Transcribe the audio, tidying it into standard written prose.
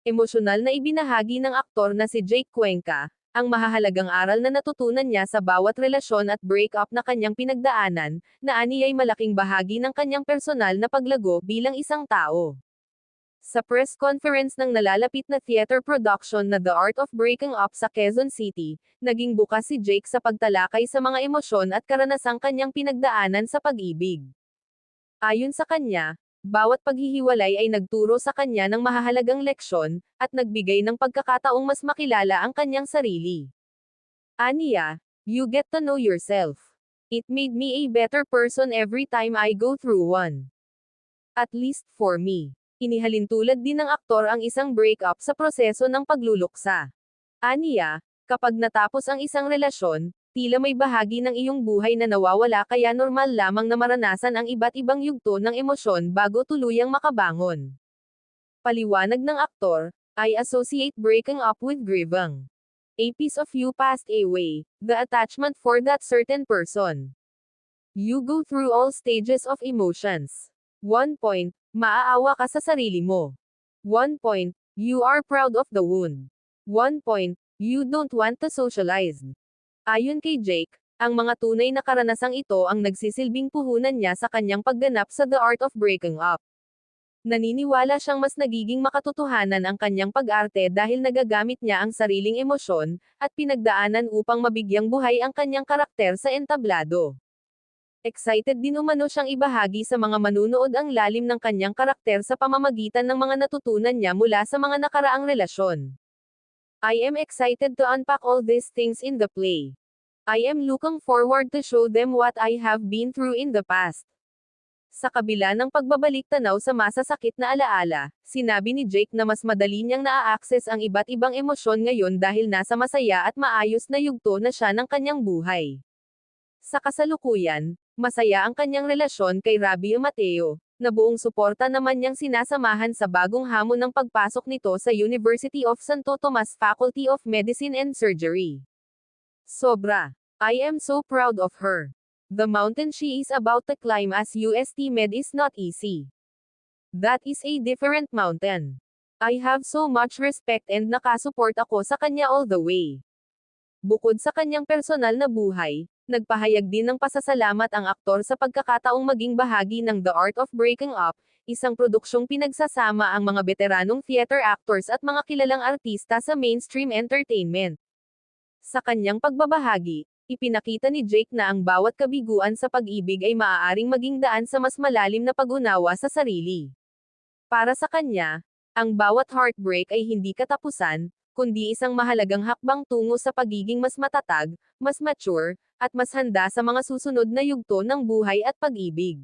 Emosyonal na ibinahagi ng aktor na si Jake Cuenca, ang mahahalagang aral na natutunan niya sa bawat relasyon at breakup na kanyang pinagdaanan, na aniya'y malaking bahagi ng kanyang personal na paglago bilang isang tao. Sa press conference ng nalalapit na theater production na The Art of Breaking Up sa Quezon City, naging bukas si Jake sa pagtalakay sa mga emosyon at karanasang kanyang pinagdaanan sa pag-ibig. Ayon sa kanya, bawat paghihiwalay ay nagturo sa kanya ng mahahalagang leksyon, at nagbigay ng pagkakataong mas makilala ang kanyang sarili. Aniya, "You get to know yourself. It made me a better person every time I go through one. At least for me." Inihalintulad din ng aktor ang isang breakup sa proseso ng pagluluksa. Aniya, "Kapag natapos ang isang relasyon, tila may bahagi ng iyong buhay na nawawala, kaya normal lamang na maranasan ang iba't ibang yugto ng emosyon bago tuluyang makabangon." Paliwanag ng aktor, "I associate breaking up with grieving. A piece of you passed away, the attachment for that certain person. You go through all stages of emotions. One point, maaawa ka sa sarili mo. One point, you are proud of the wound. One point, you don't want to socialize." Ayon kay Jake, ang mga tunay na karanasang ito ang nagsisilbing puhunan niya sa kanyang pagganap sa The Art of Breaking Up. Naniniwala siyang mas nagiging makatotohanan ang kanyang pag-arte dahil nagagamit niya ang sariling emosyon, at pinagdaanan upang mabigyang buhay ang kanyang karakter sa entablado. Excited din umano siyang ibahagi sa mga manunood ang lalim ng kanyang karakter sa pamamagitan ng mga natutunan niya mula sa mga nakaraang relasyon. "I am excited to unpack all these things in the play. I am looking forward to show them what I have been through in the past." Sa kabila ng pagbabalik tanaw sa masasakit na alaala, sinabi ni Jake na mas madali niyang naa-access ang iba't ibang emosyon ngayon dahil nasa masaya at maayos na yugto na siya ng kanyang buhay. Sa kasalukuyan, masaya ang kanyang relasyon kay Rabio Mateo, na buong suporta naman niyang sinasamahan sa bagong hamon ng pagpasok nito sa University of Santo Tomas Faculty of Medicine and Surgery. "Sobra. I am so proud of her. The mountain she is about to climb as UST Med is not easy. That is a different mountain. I have so much respect and nakasupport ako sa kanya all the way." Bukod sa kanyang personal na buhay, nagpahayag din ng pasasalamat ang aktor sa pagkakataong maging bahagi ng The Art of Breaking Up, isang produksyong pinagsasama ang mga veteranong theater actors at mga kilalang artista sa mainstream entertainment. Sa kanyang pagbabahagi, ipinakita ni Jake na ang bawat kabiguan sa pag-ibig ay maaaring maging daan sa mas malalim na pag-unawa sa sarili. Para sa kanya, ang bawat heartbreak ay hindi katapusan, kundi isang mahalagang hakbang tungo sa pagiging mas matatag, mas mature, at mas handa sa mga susunod na yugto ng buhay at pag-ibig.